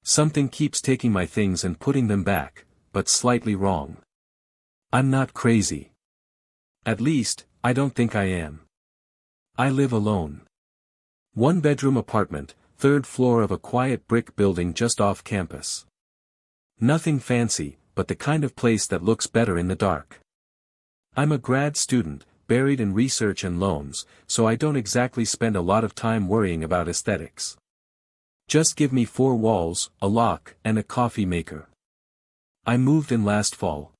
Something keeps taking my things and putting them back, but slightly wrong. I'm not crazy. At least, I don't think I am. I live alone. One-bedroom apartment, third floor of a quiet brick building just off campus. Nothing fancy, but the kind of place that looks better in the dark. I'm a grad student, buried in research and loans, so I don't exactly spend a lot of time worrying about aesthetics. Just give me 4 walls, a lock, and a coffee maker. I moved in last fall.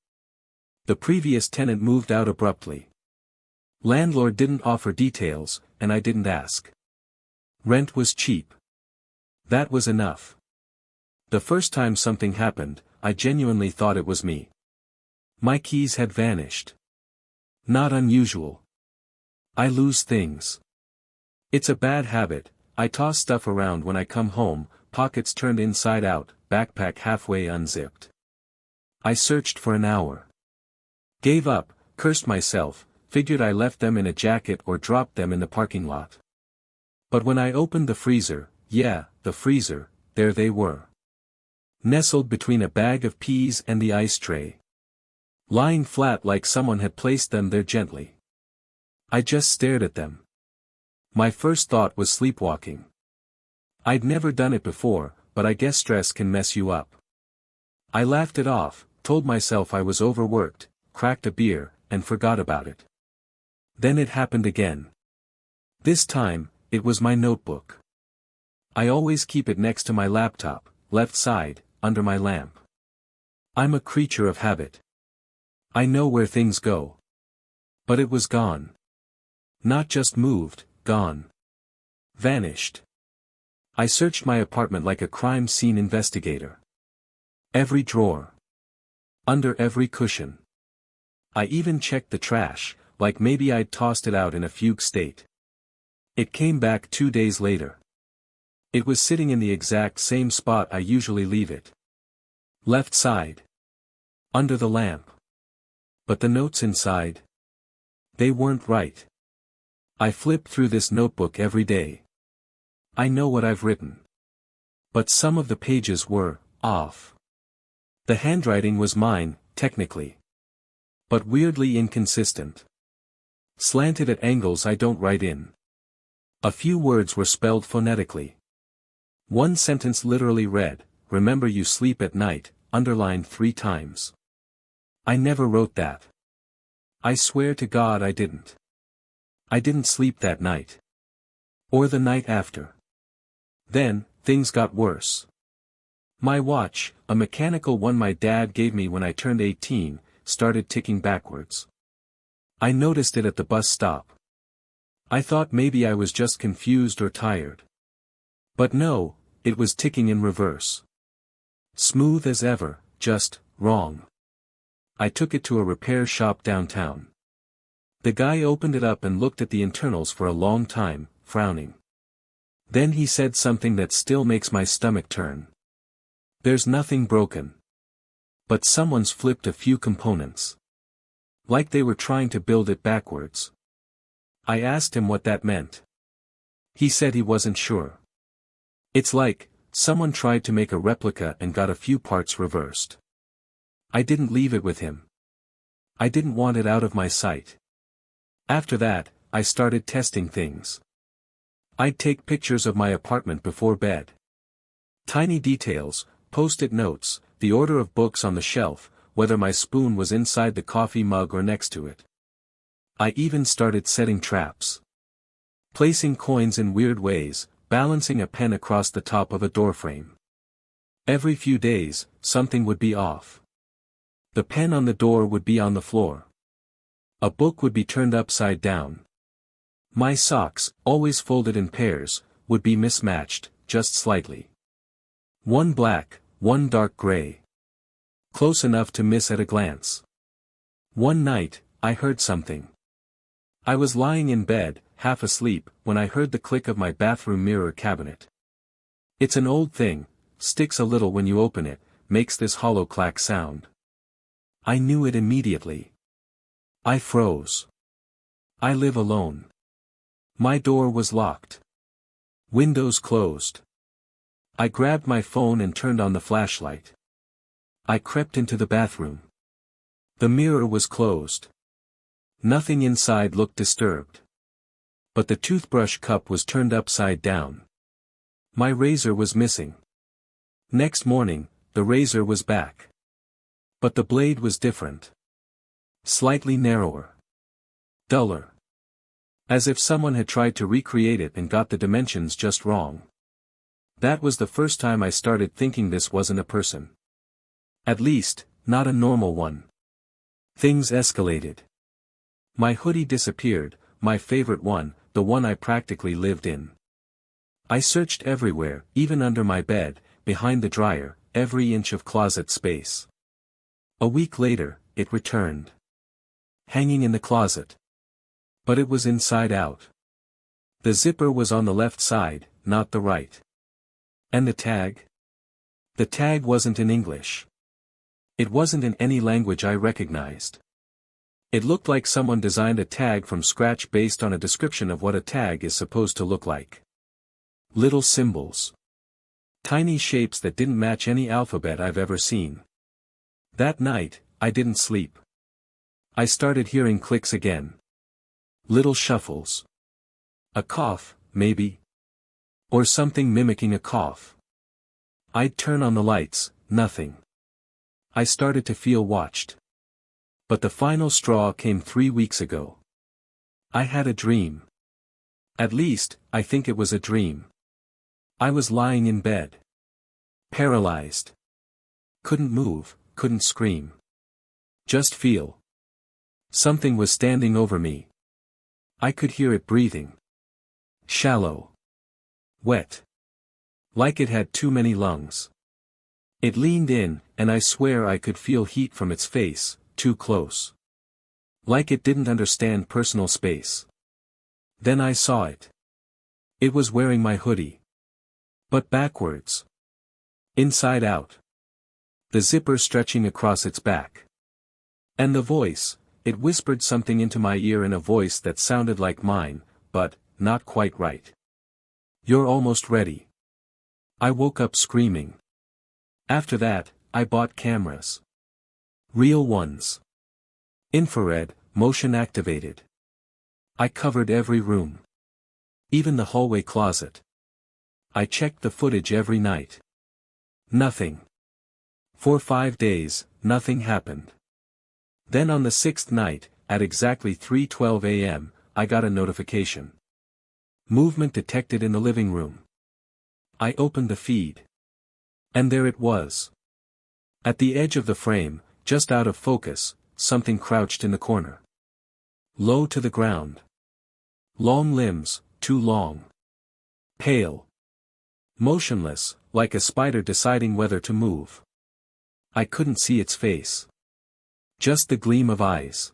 The previous tenant moved out abruptly. Landlord didn't offer details, and I didn't ask. Rent was cheap. That was enough. The first time something happened, I genuinely thought it was me. My keys had vanished. Not unusual. I lose things. It's a bad habit. I toss stuff around when I come home, pockets turned inside out, backpack halfway unzipped. I searched for an hour. Gave up, cursed myself, figured I left them in a jacket or dropped them in the parking lot. But when I opened the freezer, the freezer, there they were. Nestled between a bag of peas and the ice tray. Lying flat like someone had placed them there gently. I just stared at them. My first thought was sleepwalking. I'd never done it before, but I guess stress can mess you up. I laughed it off, told myself I was overworked, cracked a beer, and forgot about it. Then it happened again. This time, it was my notebook. I always keep it next to my laptop, left side, under my lamp. I'm a creature of habit. I know where things go. But it was gone. Not just moved, gone. Vanished. I searched my apartment like a crime scene investigator. Every drawer. Under every cushion. I even checked the trash, like maybe I'd tossed it out in a fugue state. It came back 2 days later. It was sitting in the exact same spot I usually leave it. Left side. Under the lamp. But the notes inside? They weren't right. I flip through this notebook every day. I know what I've written. But some of the pages were off. The handwriting was mine, technically. But weirdly inconsistent. Slanted at angles I don't write in. A few words were spelled phonetically. One sentence literally read, "Remember you sleep at night," underlined 3 times. I never wrote that. I swear to God I didn't. I didn't sleep that night. Or the night after. Then, things got worse. My watch, a mechanical one my dad gave me when I turned 18, started ticking backwards. I noticed it at the bus stop. I thought maybe I was just confused or tired. But no, it was ticking in reverse. Smooth as ever, just wrong. I took it to a repair shop downtown. The guy opened it up and looked at the internals for a long time, frowning. Then he said something that still makes my stomach turn. "There's nothing broken. But someone's flipped a few components. Like they were trying to build it backwards." I asked him what that meant. He said he wasn't sure. It's like, someone tried to make a replica and got a few parts reversed. I didn't leave it with him. I didn't want it out of my sight. After that, I started testing things. I'd take pictures of my apartment before bed. Tiny details, post-it notes, the order of books on the shelf, whether my spoon was inside the coffee mug or next to it. I even started setting traps. Placing coins in weird ways, balancing a pen across the top of a doorframe. Every few days, something would be off. The pen on the door would be on the floor. A book would be turned upside down. My socks, always folded in pairs, would be mismatched, just slightly. One black, one dark gray. Close enough to miss at a glance. One night, I heard something. I was lying in bed, half asleep, when I heard the click of my bathroom mirror cabinet. It's an old thing, sticks a little when you open it, makes this hollow clack sound. I knew it immediately. I froze. I live alone. My door was locked. Windows closed. I grabbed my phone and turned on the flashlight. I crept into the bathroom. The mirror was closed. Nothing inside looked disturbed. But the toothbrush cup was turned upside down. My razor was missing. Next morning, the razor was back. But the blade was different. Slightly narrower. Duller. As if someone had tried to recreate it and got the dimensions just wrong. That was the first time I started thinking this wasn't a person. At least, not a normal one. Things escalated. My hoodie disappeared, my favorite one, the one I practically lived in. I searched everywhere, even under my bed, behind the dryer, every inch of closet space. A week later, it returned. Hanging in the closet. But it was inside out. The zipper was on the left side, not the right. And the tag? The tag wasn't in English. It wasn't in any language I recognized. It looked like someone designed a tag from scratch based on a description of what a tag is supposed to look like. Little symbols. Tiny shapes that didn't match any alphabet I've ever seen. That night, I didn't sleep. I started hearing clicks again. Little shuffles. A cough, maybe. Or something mimicking a cough. I'd turn on the lights, nothing. I started to feel watched. But the final straw came 3 weeks ago. I had a dream. At least, I think it was a dream. I was lying in bed. Paralyzed. Couldn't move, couldn't scream. Just feel. Something was standing over me. I could hear it breathing. Shallow. Wet. Like it had too many lungs. It leaned in, and I swear I could feel heat from its face, too close. Like it didn't understand personal space. Then I saw it. It was wearing my hoodie. But backwards. Inside out. The zipper stretching across its back. And the voice, it whispered something into my ear in a voice that sounded like mine, but, not quite right. "You're almost ready." I woke up screaming. After that, I bought cameras. Real ones. Infrared, motion activated. I covered every room. Even the hallway closet. I checked the footage every night. Nothing. For 5 days, nothing happened. Then on the 6th night, at exactly 3:12 a.m., I got a notification. Movement detected in the living room. I opened the feed. And there it was. At the edge of the frame, just out of focus, something crouched in the corner. Low to the ground. Long limbs, too long. Pale. Motionless, like a spider deciding whether to move. I couldn't see its face. Just the gleam of eyes.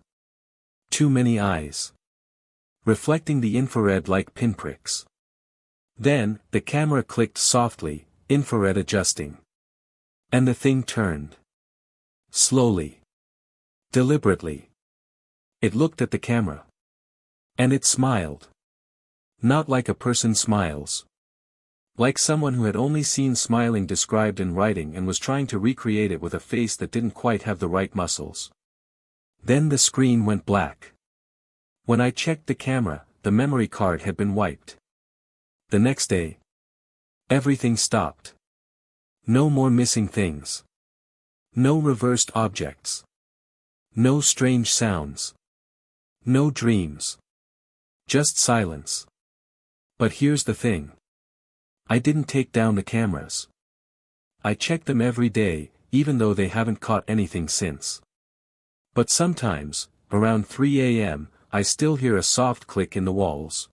Too many eyes. Reflecting the infrared like pinpricks. Then, the camera clicked softly, infrared adjusting. And the thing turned. Slowly. Deliberately. It looked at the camera. And it smiled. Not like a person smiles. Like someone who had only seen smiling described in writing and was trying to recreate it with a face that didn't quite have the right muscles. Then the screen went black. When I checked the camera, the memory card had been wiped. The next day, everything stopped. No more missing things. No reversed objects. No strange sounds. No dreams. Just silence. But here's the thing. I didn't take down the cameras. I check them every day, even though they haven't caught anything since. But sometimes, around 3 a.m., I still hear a soft click in the walls.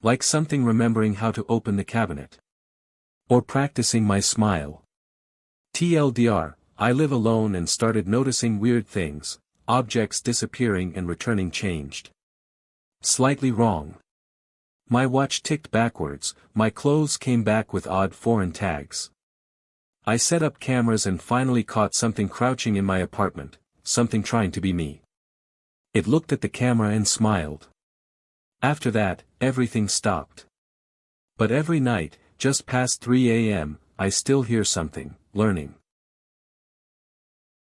Like something remembering how to open the cabinet. Or practicing my smile. TLDR, I live alone and started noticing weird things, objects disappearing and returning changed. Slightly wrong. My watch ticked backwards, my clothes came back with odd foreign tags. I set up cameras and finally caught something crouching in my apartment, something trying to be me. It looked at the camera and smiled. After that, everything stopped. But every night, just past 3 a.m., I still hear something, learning.